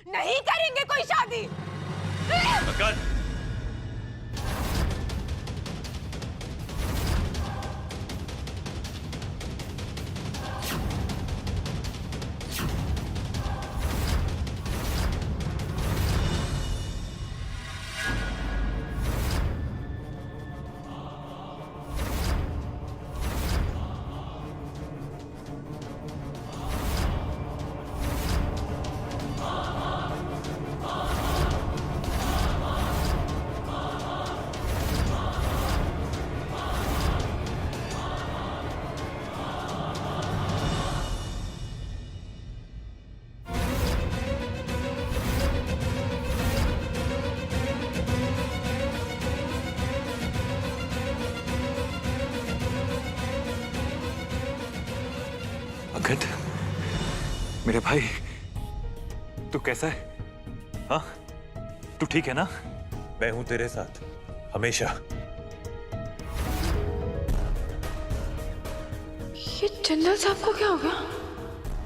नहीं करेंगे कोई शादी। अगर अंगद, मेरे भाई, तू कैसा है? हाँ, तू ठीक है ना? मैं हूं तेरे साथ हमेशा। ये जिंदल साहब को क्या हो गया?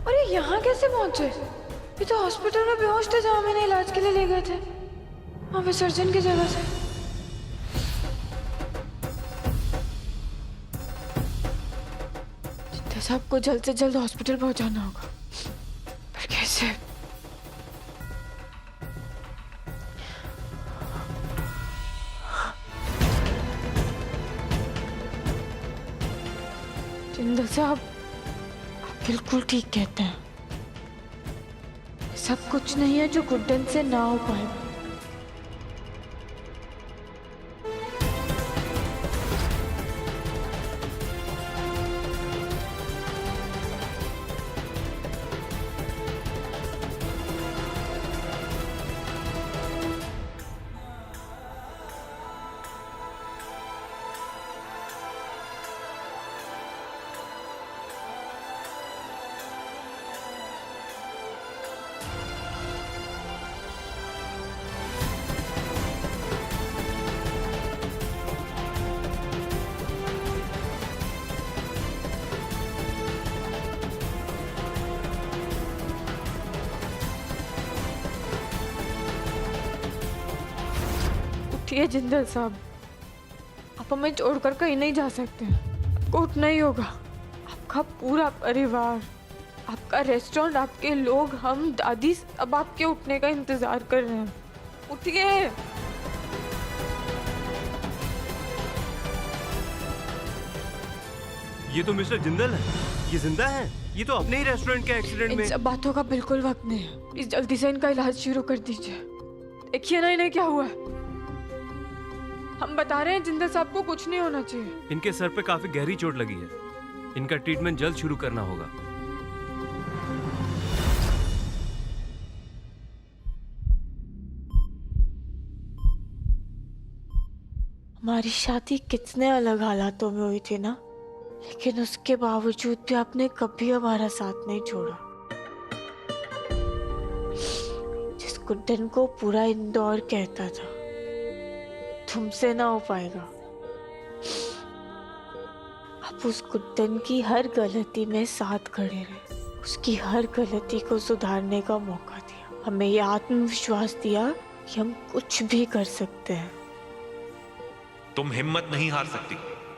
और ये यहाँ कैसे पहुंचे? ये तो हॉस्पिटल में बेहोश थे जहाँ मैंने इलाज के लिए ले गए थे, वहाँ पे सर्जन की जगह से। जिंदल साहब को जल्द से जल्द हॉस्पिटल पहुंचाना होगा, पर कैसे? जिंदल साहब, आप बिल्कुल ठीक कहते हैं। सब कुछ नहीं है जो गुड्डन से ना हो पाएगा। उठिए जिंदल साहब, आप हमें छोड़कर कहीं नहीं जा सकते। आपको उठना ही होगा। आपका पूरा परिवार, आपका रेस्टोरेंट, आपके लोग, हम, दादी, सब आपके उठने का इंतजार कर रहे हैं। उठिए। ये तो मिस्टर जिंदल है, ये जिंदा है। ये तो अपने ही रेस्टोरेंट के एक्सीडेंट में। इन सब बातों का बिल्कुल वक्त नहीं है। प्लीज जल्दी से इनका इलाज शुरू कर दीजिए। देखिए ना इन्हें क्या हुआ है। हम बता रहे हैं जिंदल साहब को कुछ नहीं होना चाहिए। इनके सर पे काफी गहरी चोट लगी है। इनका ट्रीटमेंट जल्द शुरू करना होगा। हमारी शादी कितने अलग हालातों में हुई थी ना, लेकिन उसके बावजूद भी आपने कभी हमारा साथ नहीं छोड़ा। जिस गुड्डन को पूरा इंदौर कहता था तुमसे ना हो पाएगा, आप उस गुड्डन की हर गलती में साथ खड़े रहे, उसकी हर गलती को सुधारने का मौका दिया, हमें ये आत्मविश्वास दिया कि हम कुछ भी कर सकते हैं। तुम हिम्मत नहीं हार सकती।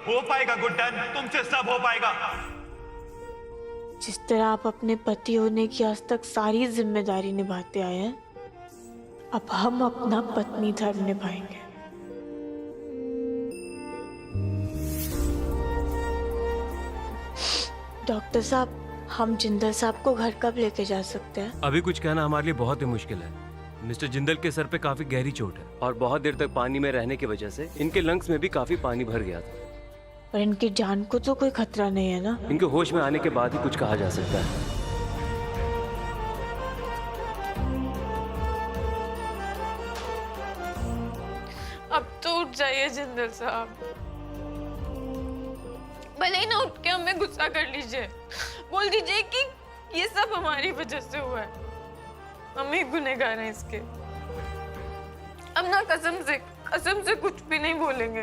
हो पाएगा गुड्डन, तुमसे सब हो पाएगा। जिस तरह आप अपने पति होने की आज तक सारी जिम्मेदारी निभाते आए हैं, अब हम अपना पत्नी धर्म निभाएंगे। डॉक्टर साहब, हम जिंदल साहब को घर कब लेके जा सकते हैं? अभी कुछ कहना हमारे लिए बहुत ही मुश्किल है। मिस्टर जिंदल के सर पे काफी गहरी चोट है और बहुत देर तक पानी में रहने की वजह से इनके लंग्स में भी काफी पानी भर गया था। पर इनकी जान को तो कोई खतरा नहीं है ना? इनके होश में आने के बाद ही कुछ कहा जा सकता है। अब तो उठ जाइए जिंदल साहब। भले ही ना उठ के हमें गुस्सा कर लीजिए, बोल दीजिए कि ये सब हमारी वजह से हुआ है, हम ही गुनहगार हैं इसके। अब ना कसम से कुछ भी नहीं बोलेंगे।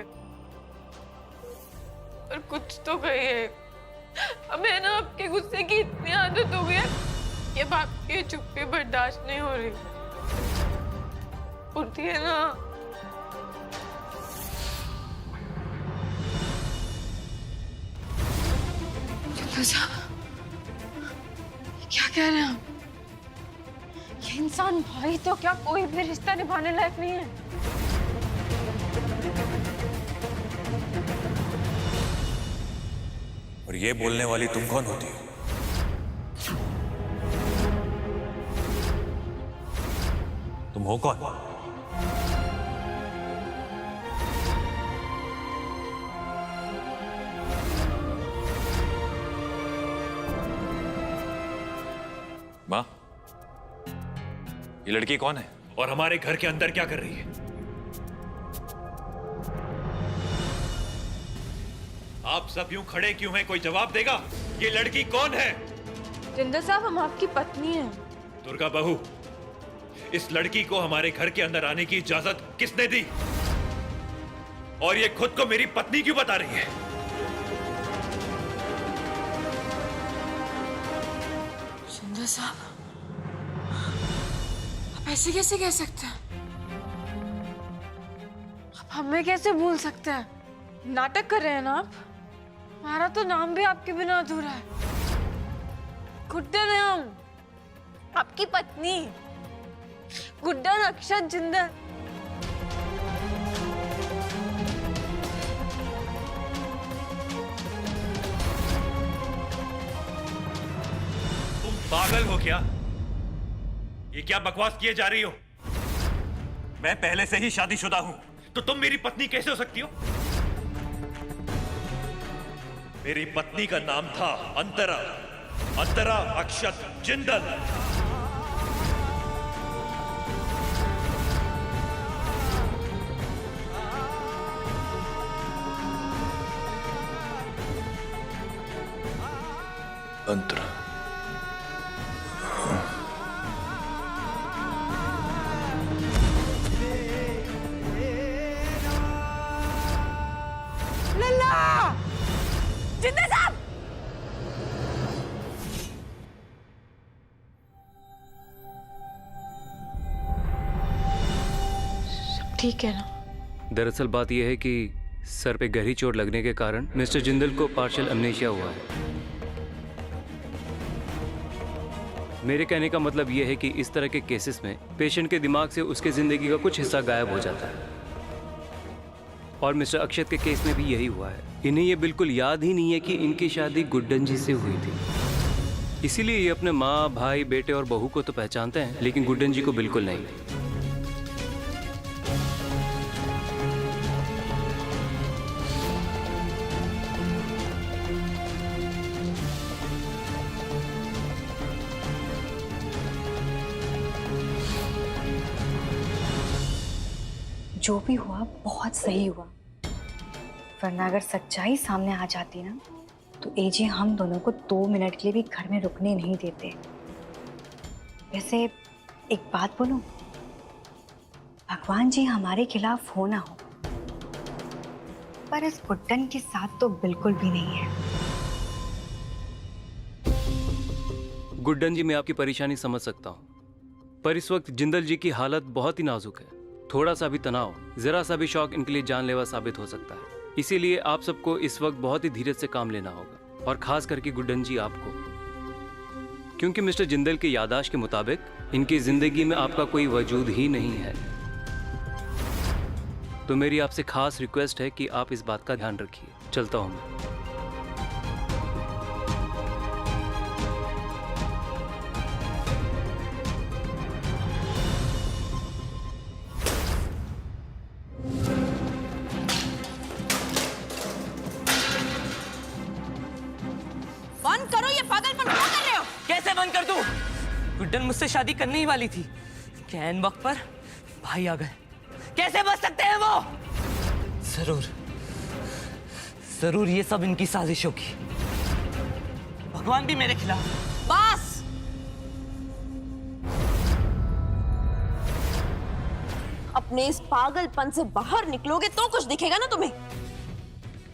और कुछ तो कहिए। हमें ना आपके गुस्से की इतनी आदत हो गई है कि अब आपकी चुप्पी बर्दाश्त नहीं हो रही। उठिए ना। जिंदल साहब, क्या कह रहे हैं आप? ये इंसान भाई तो क्या कोई भी रिश्ता निभाने लायक नहीं है। और ये बोलने वाली तुम कौन होती हो? तुम हो कौन? माँ, ये लड़की कौन है? और हमारे घर के अंदर क्या कर रही है? आप सब यूं खड़े क्यों हैं? कोई जवाब देगा? ये लड़की कौन है? जिंदल साहब, हम आपकी पत्नी हैं। दुर्गा बहू, इस लड़की को हमारे घर के अंदर आने की इजाजत किसने दी? और ये खुद को मेरी पत्नी क्यों बता रही है? जिंदल साहब, आप ऐसे कैसे कह सकते हैं? आप हमें कैसे भूल सकते हैं? नाटक कर रहे हैं ना आप? हमारा तो नाम भी आपके बिना अधूरा है। गुड्डन है हम, आपकी पत्नी गुड्डन अक्षत जिंदल। तुम पागल हो क्या? ये क्या बकवास किए जा रही हो? मैं पहले से ही शादीशुदा हूं, तो तुम मेरी पत्नी कैसे हो सकती हो? मेरी पत्नी का नाम था अंतरा, अंतरा अक्षत जिंदल। अंतरा। जिंदल साहब, सब ठीक है ना? दरअसल बात यह है कि सर पे गहरी चोट लगने के कारण मिस्टर जिंदल को पार्शियल अमनेशिया हुआ है। मेरे कहने का मतलब यह है कि इस तरह के केसेस में पेशेंट के दिमाग से उसके जिंदगी का कुछ हिस्सा गायब हो जाता है, और मिस्टर अक्षत के केस में भी यही हुआ है। इन्हें ये बिल्कुल याद ही नहीं है कि इनकी शादी गुड्डन जी से हुई थी। इसीलिए ये अपने माँ, भाई, बेटे और बहू को तो पहचानते हैं, लेकिन गुड्डन जी को बिल्कुल नहीं। जो भी हुआ बहुत सही हुआ, वरना अगर सच्चाई सामने आ जाती ना तो एजे हम दोनों को 2 मिनट के लिए भी घर में रुकने नहीं देते। वैसे एक बात बोलूं, भगवान जी हमारे खिलाफ हो ना हो, पर इस गुड्डन के साथ तो बिल्कुल भी नहीं है। गुड्डन जी, मैं आपकी परेशानी समझ सकता हूँ, पर इस वक्त जिंदल जी की हालत बहुत ही नाजुक है। थोड़ा सा भी तनाव, जरा सा भी शॉक इनके लिए जानलेवा साबित हो सकता है। इसीलिए आप सबको इस वक्त बहुत ही धीरज से काम लेना होगा, और खास करके गुड्डन जी आपको, क्योंकि मिस्टर जिंदल की याददाश्त के मुताबिक इनकी जिंदगी में आपका कोई वजूद ही नहीं है। तो मेरी आपसे खास रिक्वेस्ट है कि आप इस बात का ध्यान रखिए। चलता हूं मैं। बंद करो ये पागलपन, क्या कर रहे हो? कैसे बंद कर दूं? गुड्डन मुझसे शादी करने ही वाली थी, कैन वक्त पर भाई आ गए। कैसे बच सकते हैं वो? जरूर ये सब इनकी साजिश होगी। भगवान भी मेरे खिलाफ। बस अपने इस पागलपन से बाहर निकलोगे तो कुछ दिखेगा ना तुम्हें।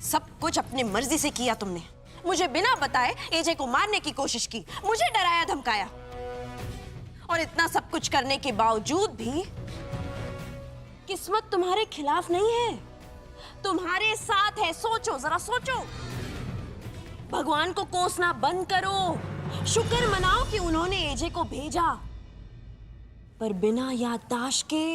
सब कुछ अपनी मर्जी से किया तुमने। मुझे बिना बताए एजे को मारने की कोशिश की, मुझे डराया धमकाया, और इतना सब कुछ करने के बावजूद भी किस्मत तुम्हारे खिलाफ नहीं है, तुम्हारे साथ है। सोचो, जरा सोचो। भगवान को कोसना बंद करो। शुक्र मनाओ कि उन्होंने एजे को भेजा, पर बिना याददाश्त के।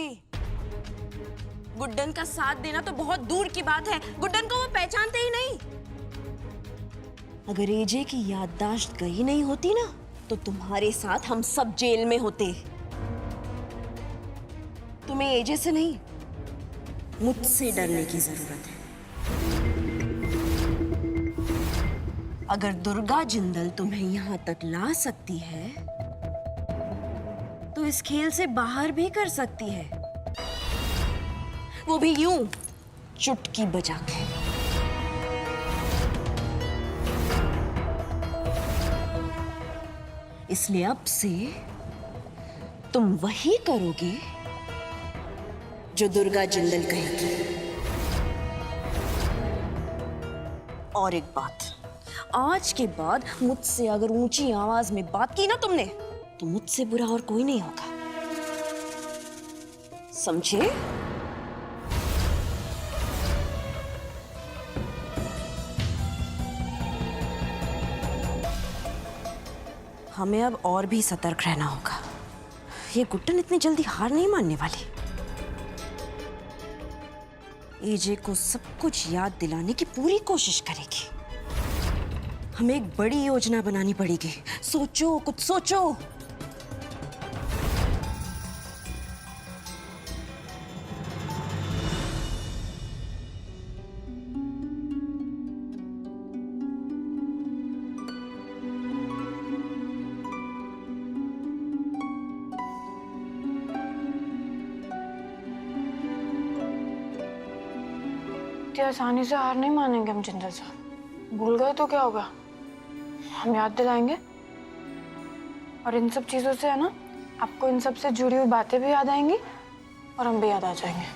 गुड्डन का साथ देना तो बहुत दूर की बात है, गुड्डन को वो पहचानते ही नहीं। अगर एजे की याददाश्त गई नहीं होती ना, तो तुम्हारे साथ हम सब जेल में होते। तुम्हें एजे से नहीं, मुझसे डरने की जरूरत है। अगर दुर्गा जिंदल तुम्हें यहां तक ला सकती है, तो इस खेल से बाहर भी कर सकती है, वो भी यूं चुटकी बजा के। इसलिए अब से तुम वही करोगे जो दुर्गा जिंदल कहेगी। और एक बात, आज के बाद मुझसे अगर ऊंची आवाज में बात की ना तुमने, तो मुझसे बुरा और कोई नहीं होगा, समझे? हमें अब और भी सतर्क रहना होगा। ये गुड्डन इतनी जल्दी हार नहीं मानने वाली। एजे को सब कुछ याद दिलाने की पूरी कोशिश करेगी। हमें एक बड़ी योजना बनानी पड़ेगी। सोचो, कुछ सोचो। इतनी आसानी से हार नहीं मानेंगे हम जिंदल साहब। भूल गए तो क्या होगा, हम याद दिलाएंगे। और इन सब चीजों से है ना, आपको इन सब से जुड़ी हुई बातें भी याद आएंगी और हम भी याद आ जाएंगे।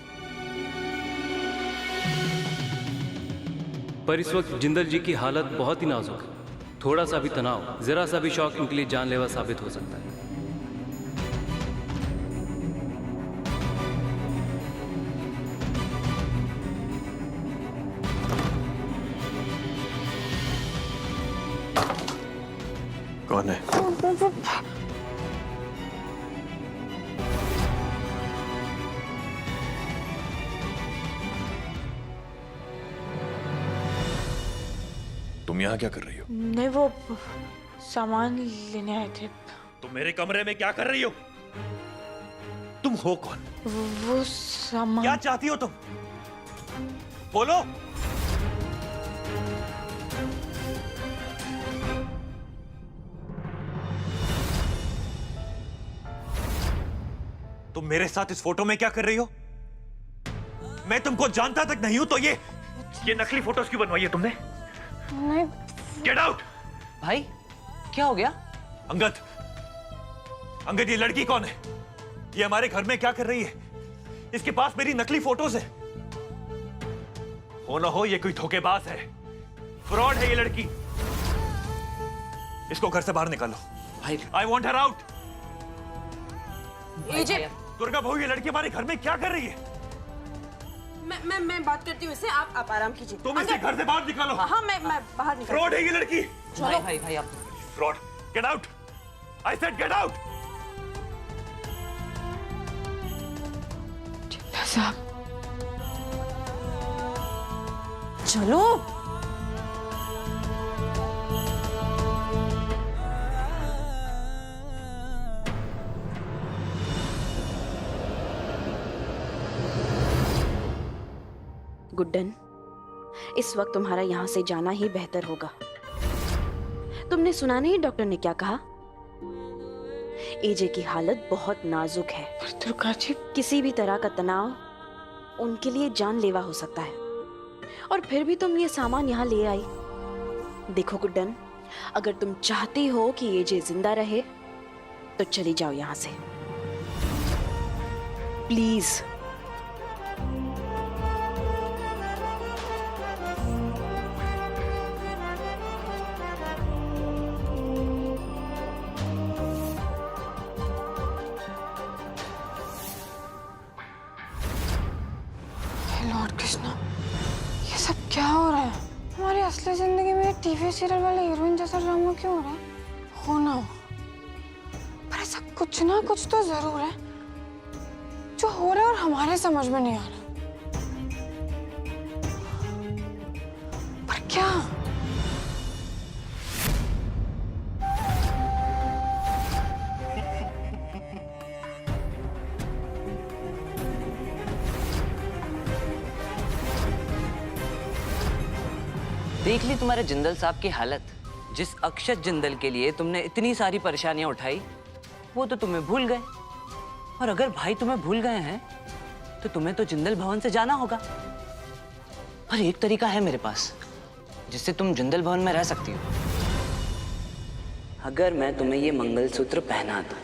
पर इस वक्त जिंदल जी की हालत बहुत ही नाजुक है। थोड़ा सा भी तनाव, जरा सा भी शॉक इनके लिए जानलेवा साबित हो सकता है। कौन है? तुम यहाँ क्या कर रही हो? नहीं, वो सामान लेने आए थे। तुम मेरे कमरे में क्या कर रही हो? तुम हो कौन? वो सामान। क्या चाहती हो तुम? बोलो। तुम मेरे साथ इस फोटो में क्या कर रही हो? मैं तुमको जानता तक नहीं हूं, तो ये नकली फोटोज क्यों बनवाई है तुमने? नहीं। Get out! भाई क्या हो गया? अंगद, अंगद, ये लड़की कौन है? ये हमारे घर में क्या कर रही है? इसके पास मेरी नकली फोटोज है। हो ना हो ये कोई धोखेबाज है, फ्रॉड है ये लड़की। इसको घर से बाहर निकालो। भाई आई वॉन्ट हर आउट। एजे, दुर्गा बहू, ये लड़की हमारे घर में क्या कर रही है? मैं बात करती हूँ इससे, आप आराम कीजिए। तुम इसे घर से बाहर निकालो। हाँ, मैं बाहर निकल। फ्रॉड है ये लड़की। भाई भाई भाई आप fraud. Get out. I said get out. Jindal साहब, चलो। गुड्डन, इस वक्त तुम्हारा यहाँ से जाना ही बेहतर होगा। तुमने सुना नहीं डॉक्टर ने क्या कहा? एजे की हालत बहुत नाजुक है। पर दुर्गा जी, किसी भी तरह का तनाव उनके लिए जानलेवा हो सकता है। और फिर भी तुम ये सामान यहाँ ले आई। देखो गुड्डन, अगर तुम चाहती हो कि एजे जिंदा रहे, तो चली जाओ यहाँ से, प्लीज। कृष्णा, ये सब क्या हो रहा है? हमारी असली जिंदगी में टीवी सीरियल वाले हीरोइन जैसा ड्रामा क्यों हो रहा है? हो ना, पर ऐसा कुछ ना कुछ तो जरूर है जो हो रहा है और हमारे समझ में नहीं आ रहा। पर क्या? देख ली तुम्हारे जिंदल साहब की हालत। जिस अक्षत जिंदल के लिए तुमने इतनी सारी परेशानियां उठाई, वो तो तुम्हें भूल गए। और अगर भाई तुम्हें भूल गए हैं तो तुम्हें तो जिंदल भवन से जाना होगा। पर एक तरीका है मेरे पास जिससे तुम जिंदल भवन में रह सकती हो। अगर मैं तुम्हें ये मंगलसूत्र पहना दूं,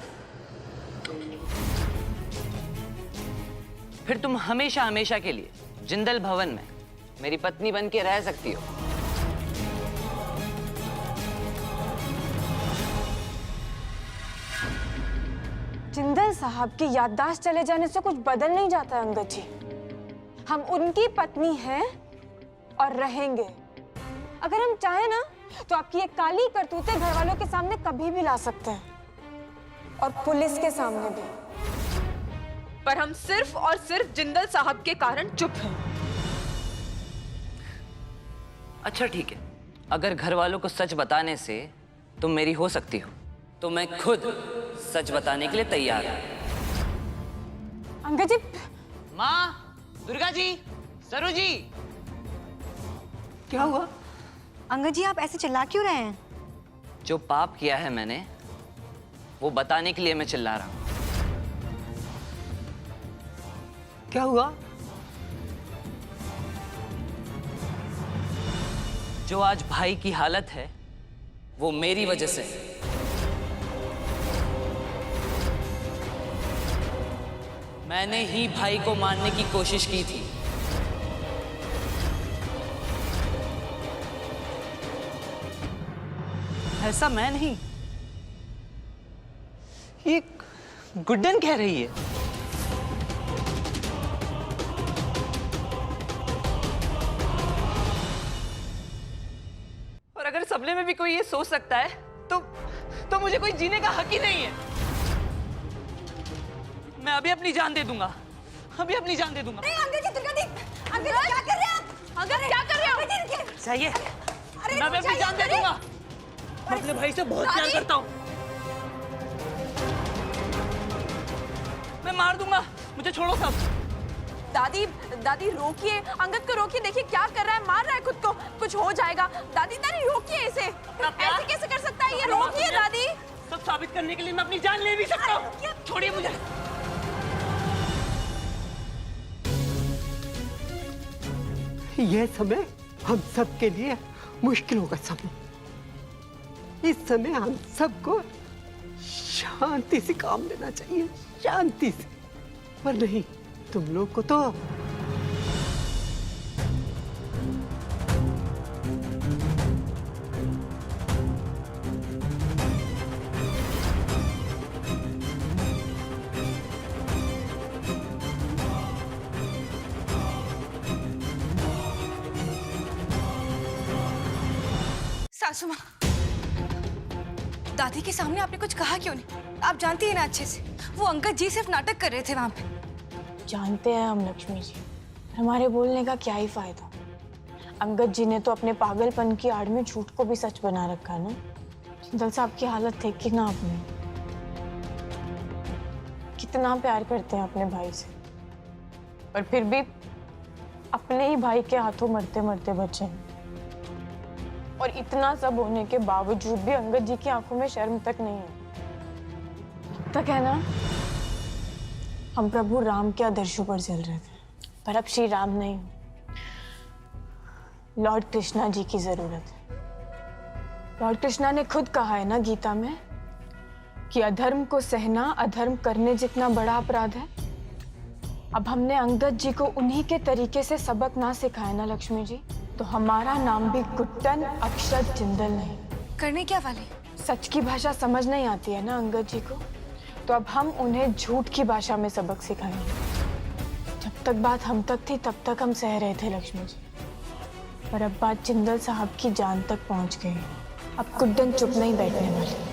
फिर तुम हमेशा हमेशा के लिए जिंदल भवन में मेरी पत्नी बन के रह सकती हो। जिंदल साहब की याददाश्त चले जाने से कुछ बदल नहीं जाता अंगद जी। हम उनकी पत्नी हैं और रहेंगे। अगर हम चाहें ना तो आपकी ये काली करतूतें घर वालों के सामने कभी भी ला सकते हैं और पुलिस के सामने भी। पर हम सिर्फ और सिर्फ जिंदल साहब के कारण चुप हैं। अच्छा ठीक है, अगर घर वालों को सच बताने से तुम मेरी हो सकती हो तो मैं खुद सच बताने के लिए तैयार हूं। अंगद जी। माँ, दुर्गा जी, सरू जी, क्या हुआ? अंगद जी, आप ऐसे चिल्ला क्यों रहे हैं? जो पाप किया है मैंने वो बताने के लिए मैं चिल्ला रहा हूं। क्या हुआ? जो आज भाई की हालत है वो मेरी वजह से है। मैंने ही भाई को मारने की कोशिश की थी। ऐसा मैं नहीं, ये गुड्डन कह रही है। और अगर सपने में भी कोई ये सोच सकता है तो मुझे कोई जीने का हक ही नहीं है। मैं अभी अपनी जान दे दूंगा, अभी अपनी जान दे दूंगा। नहीं अंकल जी, दुर्गा दी, अंकल जी क्या कर रहे हैं आप? अंकल क्या कर रहे हो? चाहिए, मैं अभी अपनी जान दे दूंगा। मैं अपने भाई से बहुत प्यार करता हूँ। मैं मार दूंगा, मुझे छोड़ो सब। दादी, दादी रोकिए, अंगद को रोकिए। देखिए क्या कर रहा है, मार रहा है खुद को। कुछ हो जाएगा। दादी, दादी रोकिए इसे। ऐसे कैसे कर सकता है ये? रोकिए दादी। सब साबित करने के लिए मैं अपनी जान ले भी सकता हूँ। छोड़िए मुझे। यह समय हम सब के लिए मुश्किलों का समय। इस समय हम सबको शांति से काम लेना चाहिए, शांति से। पर नहीं, तुम लोग को तो सासू माँ, दादी के सामने आपने कुछ कहा क्यों नहीं? आप जानती हैं ना अच्छे से, वो अंकल जी सिर्फ नाटक कर रहे थे वहां पे। जानते हैं हम लक्ष्मी जी, हमारे बोलने का क्या ही फायदा। अंगद जी ने तो अपने पागलपन की आड़ में झूठ को भी सच बना रखा ना। जिंदल साहब की हालत देखी ना आपने, कितना प्यार करते हैं अपने भाई से, पर फिर भी अपने ही भाई के हाथों मरते मरते बचे हैं। और इतना सब होने के बावजूद भी अंगद जी की आंखों में शर्म तक नहीं है। तक है ना, हम प्रभु राम के आदर्शों पर चल रहे थे, पर अब श्री राम नहीं, लॉर्ड कृष्णा जी की जरूरत है। लॉर्ड कृष्णा ने खुद कहा है ना गीता में कि अधर्म को सहना अधर्म करने जितना बड़ा अपराध है। अब हमने अंगद जी को उन्हीं के तरीके से सबक ना सिखाया ना लक्ष्मी जी, तो हमारा नाम भी गुड्डन अक्षत जिंदल नहीं। करने क्या वाले? सच की भाषा समझ नहीं आती है ना अंगद जी को, तो अब हम उन्हें झूठ की भाषा में सबक सिखाएंगे। जब तक बात हम तक थी तब तक हम सह रहे थे लक्ष्मी जी, पर अब बात जिंदल साहब की जान तक पहुंच गई। अब गुड्डन चुप नहीं बैठने वाली।